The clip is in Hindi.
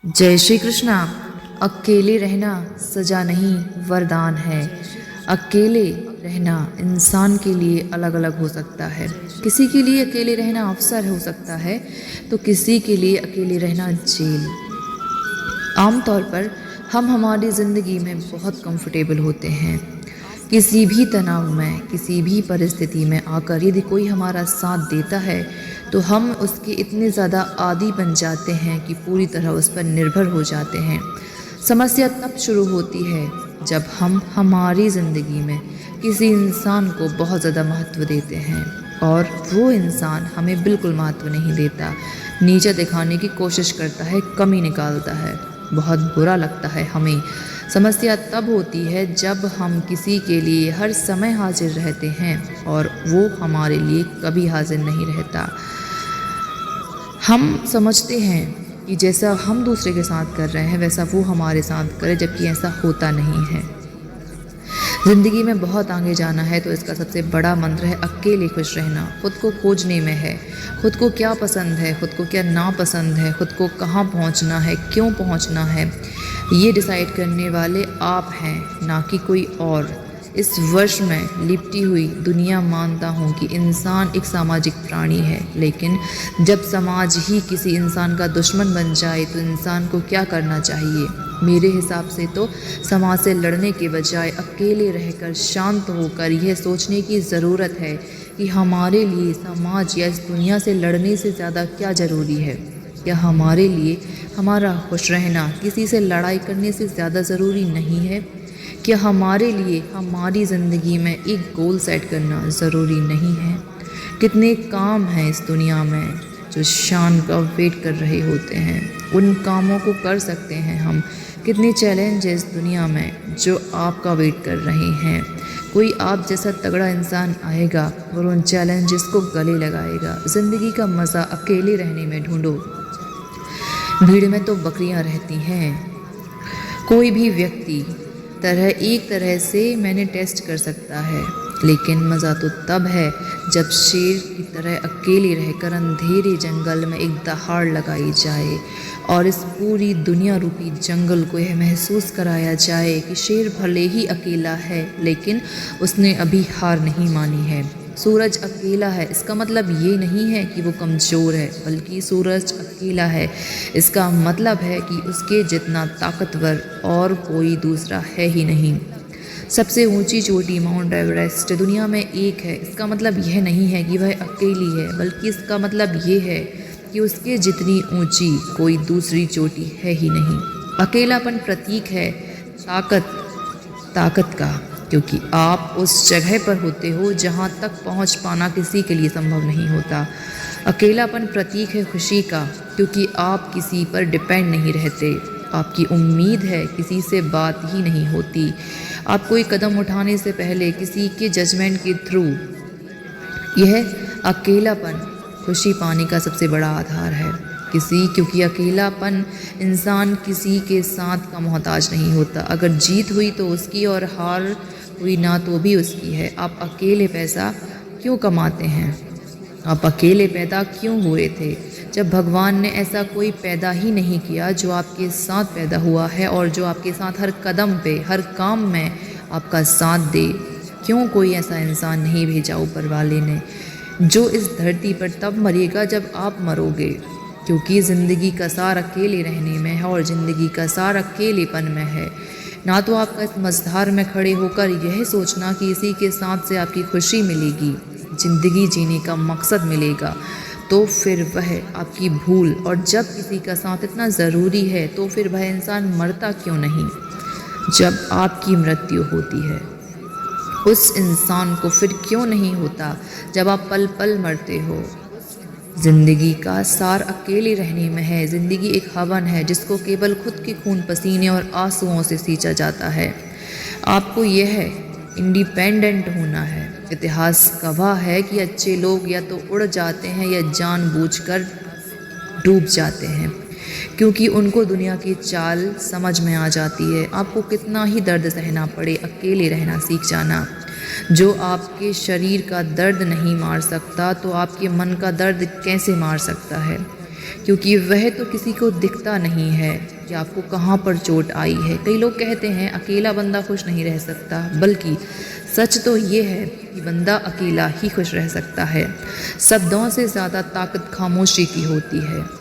जय श्री कृष्णा। अकेले रहना सजा नहीं वरदान है। अकेले रहना इंसान के लिए अलग अलग हो सकता है। किसी के लिए अकेले रहना अवसर हो सकता है तो किसी के लिए अकेले रहना जेल। आमतौर पर हम हमारी ज़िंदगी में बहुत कंफर्टेबल होते हैं। किसी भी तनाव में, किसी भी परिस्थिति में आकर यदि कोई हमारा साथ देता है तो हम उसके इतने ज़्यादा आदी बन जाते हैं कि पूरी तरह उस पर निर्भर हो जाते हैं। समस्या तब शुरू होती है जब हम हमारी ज़िंदगी में किसी इंसान को बहुत ज़्यादा महत्व देते हैं और वो इंसान हमें बिल्कुल महत्व नहीं देता, नीचा दिखाने की कोशिश करता है, कमी निकालता है। बहुत बुरा लगता है हमें। समस्या तब होती है जब हम किसी के लिए हर समय हाजिर रहते हैं और वो हमारे लिए कभी हाजिर नहीं रहता। हम समझते हैं कि जैसा हम दूसरे के साथ कर रहे हैं वैसा वो हमारे साथ करे, जबकि ऐसा होता नहीं है। ज़िंदगी में बहुत आगे जाना है तो इसका सबसे बड़ा मंत्र है अकेले खुश रहना। खुद को खोजने में है, खुद को क्या पसंद है, खुद को क्या नापसंद है, खुद को कहाँ पहुँचना है, क्यों पहुँचना है, ये डिसाइड करने वाले आप हैं, ना कि कोई और। इस वर्ष में लिपटी हुई दुनिया मानता हूँ कि इंसान एक सामाजिक प्राणी है, लेकिन जब समाज ही किसी इंसान का दुश्मन बन जाए तो इंसान को क्या करना चाहिए? मेरे हिसाब से तो समाज से लड़ने के बजाय अकेले रहकर शांत होकर यह सोचने की ज़रूरत है कि हमारे लिए समाज या इस दुनिया से लड़ने से ज़्यादा क्या ज़रूरी है। क्या हमारे लिए हमारा खुश रहना किसी से लड़ाई करने से ज़्यादा ज़रूरी नहीं है? क्या हमारे लिए हमारी ज़िंदगी में एक गोल सेट करना ज़रूरी नहीं है? कितने काम हैं इस दुनिया में जो शान का वेट कर रहे होते हैं, उन कामों को कर सकते हैं हम। कितने चैलेंज है इस दुनिया में जो आपका वेट कर रहे हैं। कोई आप जैसा तगड़ा इंसान आएगा और उन चैलेंजेस को गले लगाएगा। ज़िंदगी का मज़ा अकेले रहने में ढूंढो। भीड़ में तो बकरियां रहती हैं। कोई भी व्यक्ति एक तरह से मैंने टेस्ट कर सकता है, लेकिन मज़ा तो तब है जब शेर की तरह अकेले रहकर अंधेरे जंगल में एक दहाड़ लगाई जाए और इस पूरी दुनिया रूपी जंगल को यह महसूस कराया जाए कि शेर भले ही अकेला है लेकिन उसने अभी हार नहीं मानी है। सूरज अकेला है, इसका मतलब ये नहीं है कि वो कमज़ोर है, बल्कि सूरज अकेला है इसका मतलब है कि उसके जितना ताकतवर और कोई दूसरा है ही नहीं। सबसे ऊंची चोटी माउंट एवरेस्ट दुनिया में एक है, इसका मतलब यह नहीं है कि वह अकेली है, बल्कि इसका मतलब ये है कि उसके जितनी ऊंची कोई दूसरी चोटी है ही नहीं। अकेलापन प्रतीक है ताकत का, क्योंकि आप उस जगह पर होते हो जहाँ तक पहुँच पाना किसी के लिए संभव नहीं होता। अकेलापन प्रतीक है खुशी का, क्योंकि आप किसी पर डिपेंड नहीं रहते। आपकी उम्मीद है किसी से बात ही नहीं होती। आप कोई कदम उठाने से पहले किसी के जजमेंट के थ्रू। यह अकेलापन खुशी पाने का सबसे बड़ा आधार है। क्योंकि अकेलापन इंसान किसी के साथ का मोहताज नहीं होता। अगर जीत हुई तो उसकी और हार हुई ना तो भी उसकी है। आप अकेले पैसा क्यों कमाते हैं? आप अकेले पैदा क्यों हुए थे जब भगवान ने ऐसा कोई पैदा ही नहीं किया जो आपके साथ पैदा हुआ है और जो आपके साथ हर कदम पे, हर काम में आपका साथ दे? क्यों कोई ऐसा इंसान नहीं भेजा ऊपर वाले ने जो इस धरती पर तब मरेगा जब आप मरोगे? क्योंकि ज़िंदगी का सार अकेले रहने में है और ज़िंदगी का सार अकेलेपन में है। ना तो आपका इस मझधार में खड़े होकर यह सोचना कि इसी के साथ से आपकी खुशी मिलेगी, ज़िंदगी जीने का मकसद मिलेगा, तो फिर वह आपकी भूल। और जब किसी का साथ इतना ज़रूरी है तो फिर वह इंसान मरता क्यों नहीं? जब आपकी मृत्यु होती है उस इंसान को फिर क्यों नहीं होता जब आप पल पल मरते हो? ज़िंदगी का सार अकेले रहने में है। ज़िंदगी एक हवन है जिसको केवल खुद के खून पसीने और आंसुओं से सींचा जाता है। आपको यह इंडिपेंडेंट होना है। इतिहास गवाह है कि अच्छे लोग या तो उड़ जाते हैं या जानबूझकर डूब जाते हैं, क्योंकि उनको दुनिया की चाल समझ में आ जाती है। आपको कितना ही दर्द सहना पड़े, अकेले रहना सीख जाना। जो आपके शरीर का दर्द नहीं मार सकता तो आपके मन का दर्द कैसे मार सकता है? क्योंकि वह तो किसी को दिखता नहीं है कि आपको कहाँ पर चोट आई है। कई लोग कहते हैं अकेला बंदा खुश नहीं रह सकता, बल्कि सच तो ये है कि बंदा अकेला ही खुश रह सकता है। शब्दों से ज़्यादा ताकत खामोशी की होती है।